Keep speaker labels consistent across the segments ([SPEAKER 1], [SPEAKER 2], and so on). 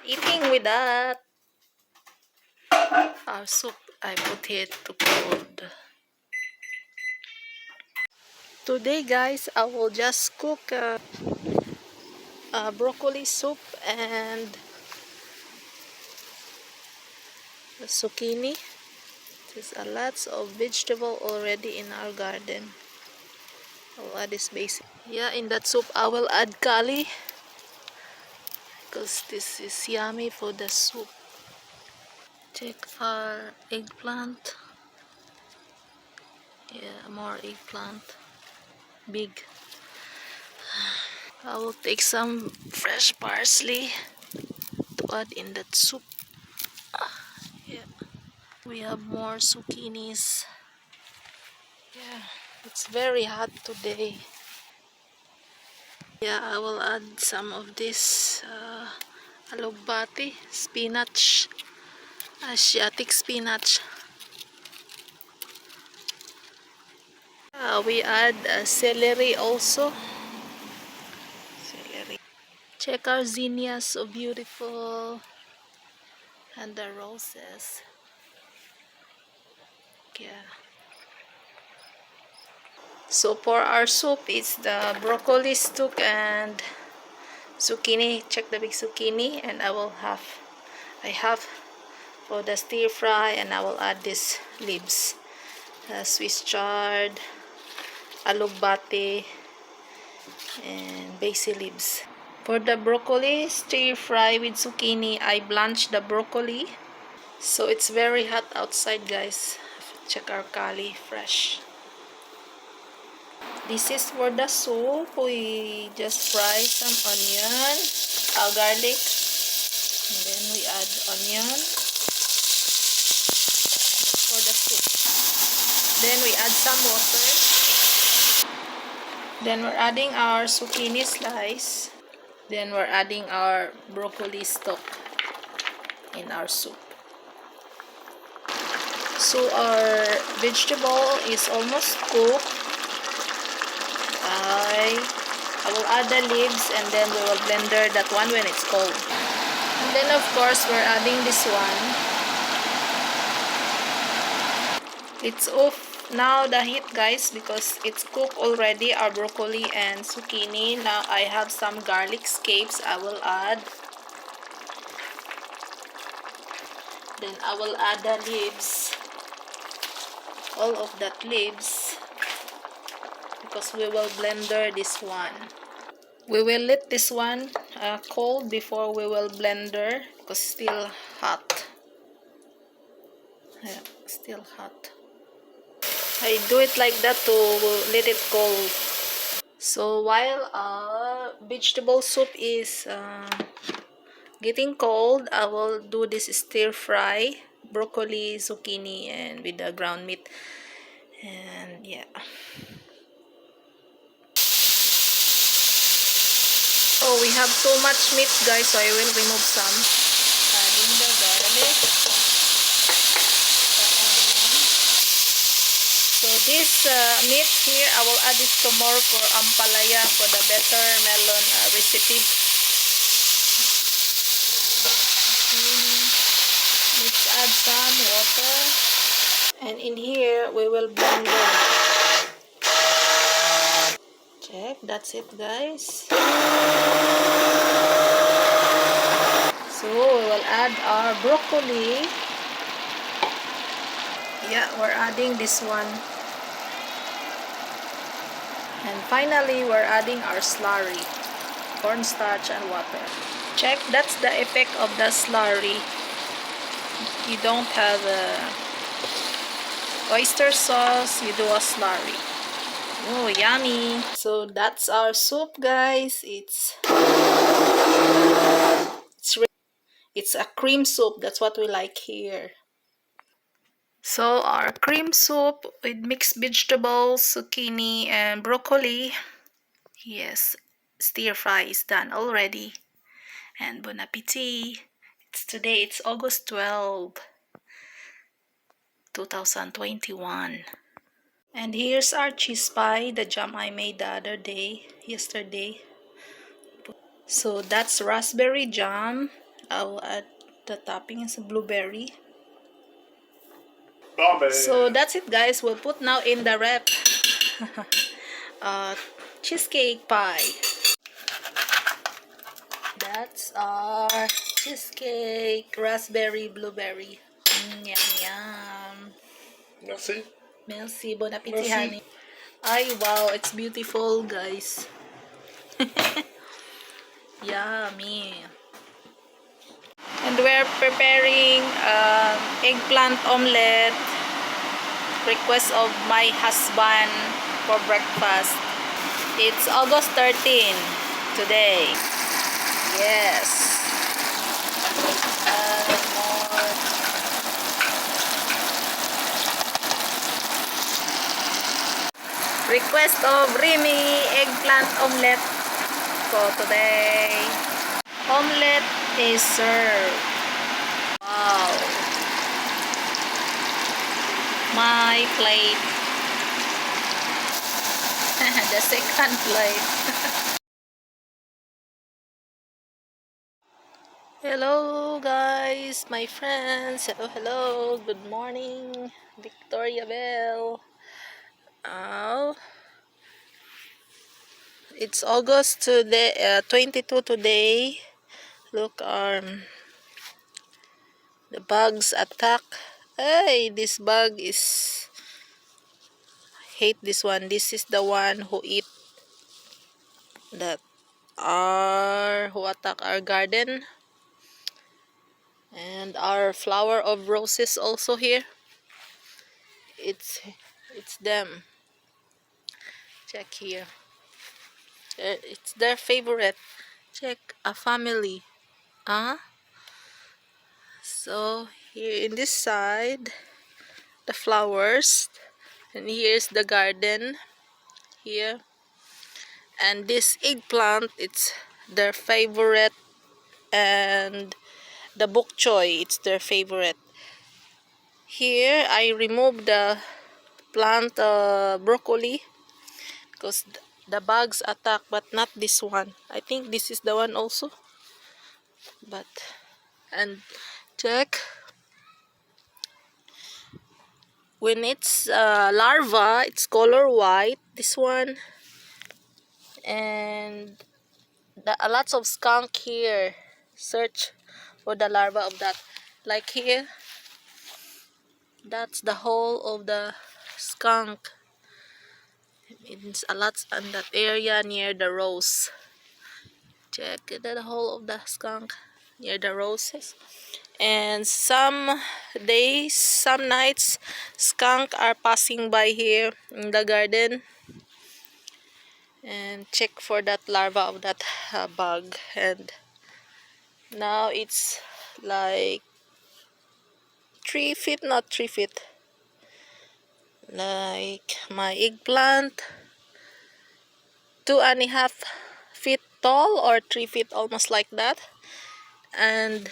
[SPEAKER 1] eating with that. Our soup, I put it to cold. Today guys, I will just cook broccoli soup and zucchini. There's a lots of vegetable already in our garden. I'll add this basic. Yeah, in that soup I will add kali because this is yummy for the soup. Check our eggplant. Yeah, more eggplant. Big. I will take some fresh parsley to add in that soup. Yeah, we have more zucchinis. Yeah, it's very hot today. Yeah, I will add some of this alugbati, spinach, Asiatic spinach. We add celery also. Celery. Check our zinnias, so beautiful. And the roses. Yeah. So for our soup, it's the broccoli stock and zucchini. Check the big zucchini, and I have for the stir fry, and I will add this leaves, Swiss chard, alugbati, and basil leaves. For the broccoli stir fry with zucchini, I blanch the broccoli. So it's very hot outside, guys. Check our kali fresh. This is for the soup. We just fry some onion, garlic, and then we add onion for the soup. Then we add some water. Then we're adding our zucchini slice. Then we're adding our broccoli stock in our soup. So our vegetable is almost cooked. I will add the leaves, and then we will blender that one when it's cold. And then of course we're adding this one. It's off now the heat, guys, because it's cooked already, our broccoli and zucchini. Now I have some garlic scapes I will add. Then I will add the leaves, all of that leaves, because we will blender this one. We will let this one cold before we will blender, because still hot. Yeah, still hot. I do it like that to let it cold. So while our vegetable soup is getting cold, I will do this stir fry broccoli, zucchini, and with the ground meat. And yeah. Oh, we have too much meat, guys, so I will remove some. Adding the garlic, the onion. So this meat here, I will add this tomorrow for ampalaya, for the better melon recipe. Let's add some water. And in here, we will blend it. Check, that's it, guys. So we will add our broccoli. Yeah, we're adding this one. And finally, we're adding our slurry, cornstarch and water. Check, that's the effect of the slurry. You don't have oyster sauce, you do a slurry. Oh, yummy. So that's our soup, guys. It's a cream soup. That's what we like here. So our cream soup with mixed vegetables, zucchini and broccoli. Yes, stir fry is done already. And bon appetit. Today it's August 12, 2021. And here's our cheese pie, the jam I made the other day, yesterday. So that's raspberry jam, I'll add the topping is a blueberry.
[SPEAKER 2] Bombe.
[SPEAKER 1] So that's it, guys. We'll put now in the wrap uh, cheesecake pie. That's our cheesecake raspberry blueberry. Yum yum.
[SPEAKER 2] Merci.
[SPEAKER 1] Merci, bon appétit,
[SPEAKER 2] Merci.
[SPEAKER 1] honey. Ay, wow, it's beautiful, guys. Yummy. And we're preparing eggplant omelette. Request of my husband for breakfast. It's August 13 today. Yes. More. Request of Remy eggplant omelette for today. Omelette is served. Wow. My plate. The second plate. Hello guys, my friends. Hello. Good morning. Victoria Bell. Oh, it's August today, 22 today. Look, the bugs attack. Hey, this bug is hate this one. This is the one who eat that who attack our garden and our flower of roses also here. It's them. Check here. It's their favorite. Check a family. So here in this side, the flowers, and here's the garden here. And this eggplant, it's their favorite, and the bok choy, it's their favorite. Here I removed the plant broccoli because the bugs attack, but not this one. I think this is the one also. But and check when it's larva, it's color white. This one, and lots of skunk here. Search for the larva of that. Like here, that's the hole of the skunk. It's a lot in that area near the rose. Check the hole of the skunk near the roses. And some days, some nights, skunk are passing by here in the garden. And check for that larva of that bug. And now it's like 3 feet, not 3 feet. Like my eggplant, 2.5 feet tall or 3 feet, almost like that. And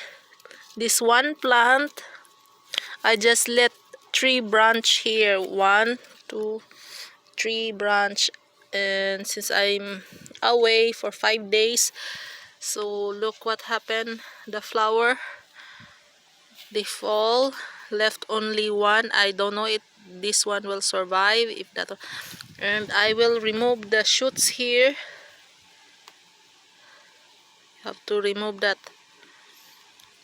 [SPEAKER 1] this one plant, I just let 3 branch here. 1, 2, 3 branch. And since I'm away for 5 days, so look what happened. The flower, they fall, left only one. I don't know if this one will survive, if that. And I will remove the shoots here. Have to remove that,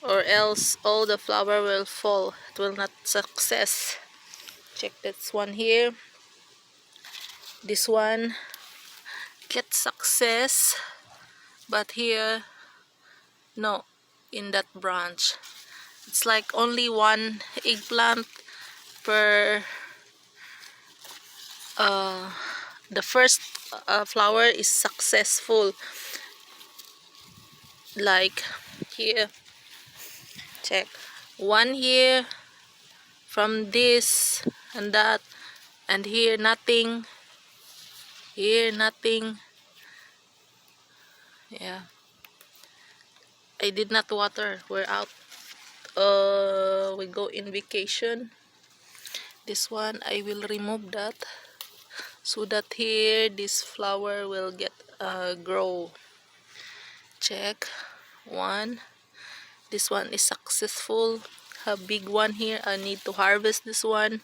[SPEAKER 1] or else all the flower will fall. It will not success. Check this one here. This one get success, but here no, in that branch. It's like only one eggplant per the first flower is successful. Like here, check one here from this and that, and here nothing, here nothing. Yeah, I did not water, we're out. We go in vacation. This one I will remove that, so that here this flower will get grow. Check one. this one is successful. A big one here. I need to harvest this one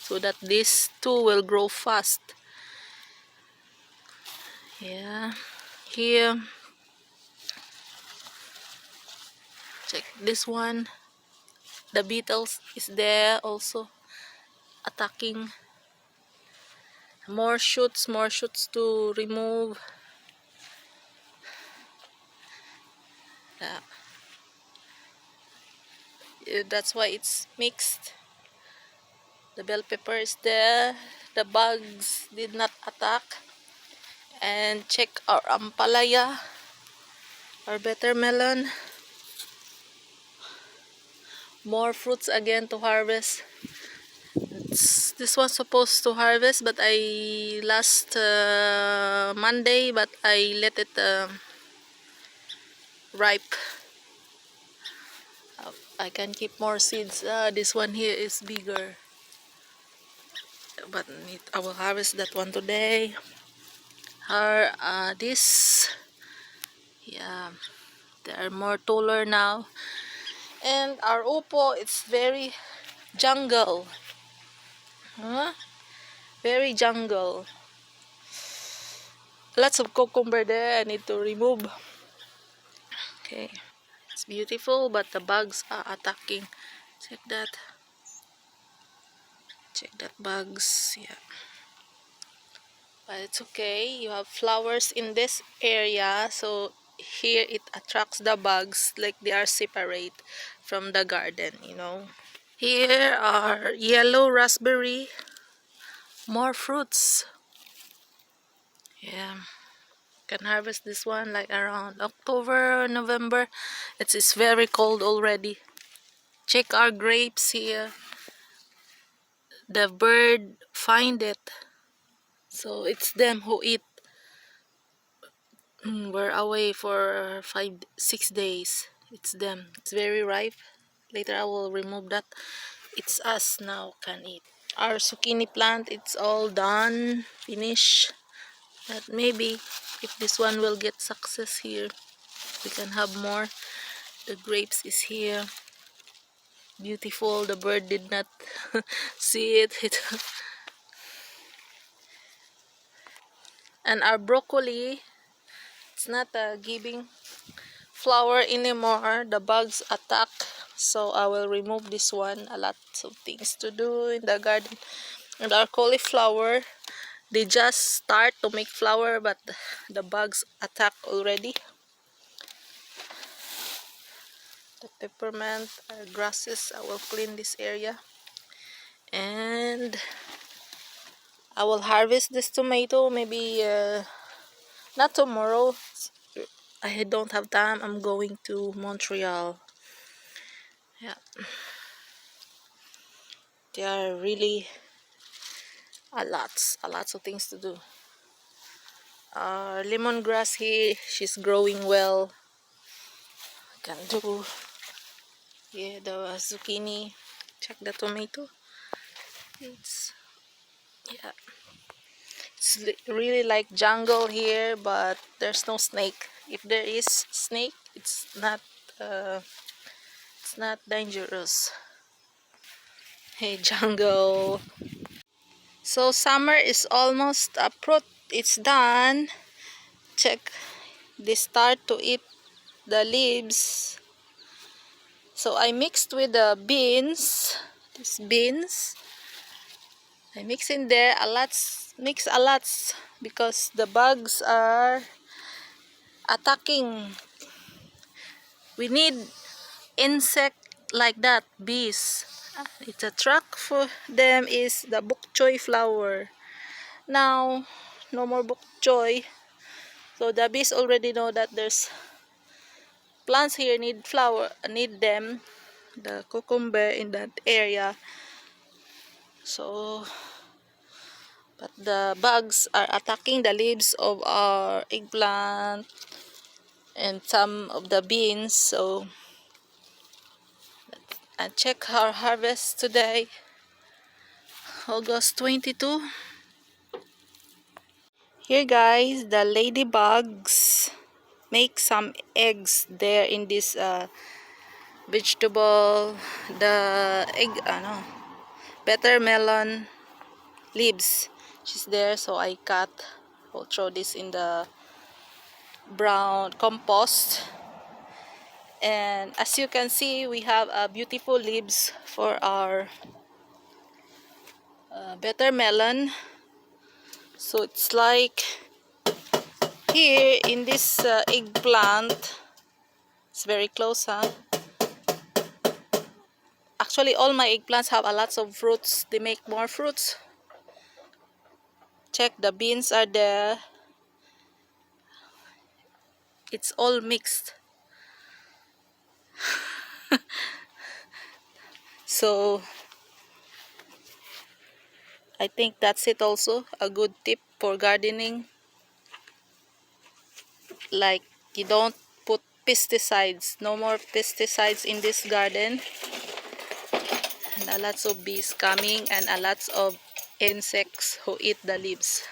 [SPEAKER 1] so that these two will grow fast. Yeah, here, check this one. The beetles is there also attacking. More shoots to remove. Yeah. That's why it's mixed. The bell pepper is there. The bugs did not attack. And check our ampalaya, our better melon. More fruits again to harvest. This was supposed to harvest, but I last Monday, but I let it ripe. I can keep more seeds. This one here is bigger, but I will harvest that one today. This, yeah, they are more taller now. And our upo, it's very jungle. Huh? Very jungle. Lots of cucumber there. I need to remove. Okay, it's beautiful, but the bugs are attacking. Check that. Check that bugs. Yeah, but it's okay. You have flowers in this area, so here it attracts the bugs like they are separate from the garden, you know. Here are yellow raspberry. More fruits. Yeah, can harvest this one like around October, November. It's very cold already. Check our grapes here. The bird find it, so it's them who eat. We're away for 5-6 days. It's them. It's very ripe. Later I will remove that. It's us now can eat. Our zucchini plant, it's all done, finished. But maybe if this one will get success here, we can have more. The grapes is here. Beautiful. The bird did not see it. And our broccoli, it's not giving flower anymore. The bugs attack, so I will remove this one. A lot of things to do in the garden. And our cauliflower, they just start to make flower, but the bugs attack already. The peppermint, grasses, I will clean this area. And I will harvest this tomato maybe not tomorrow. I don't have time. I'm going to Montreal. Yeah, there are really a lots of things to do. Lemongrass here, she's growing well. Can do. Yeah, the zucchini. Check the tomato. It's, yeah, it's really like jungle here, but there's no snake. If there is snake, it's not dangerous. Hey, jungle. So summer is almost approached. It's done. Check. They start to eat the leaves. So I mixed with the beans. These beans. I mix in there a lot. Mix a lot because the bugs are attacking. We need insect like that, bees. It's a truck for them is the bok choy flower. Now, no more bok choy. So the bees already know that there's plants here need flower, need them, the cucumber in that area. So, but the bugs are attacking the leaves of our eggplant and some of the beans. So, I check our harvest today, August 22. Here guys, the ladybugs make some eggs there in this vegetable, the better melon leaves. She's there, so I cut. I'll throw this in the brown compost. And as you can see, we have beautiful leaves for our better melon. So it's like here in this eggplant, it's very close, huh? Actually, all my eggplants have a lots of fruits. They make more fruits. Check, the beans are there. It's all mixed. So I think that's it also. A good tip for gardening. Like, you don't put pesticides. No more pesticides in this garden. And a lots of bees coming and a lots of insects who eat the leaves.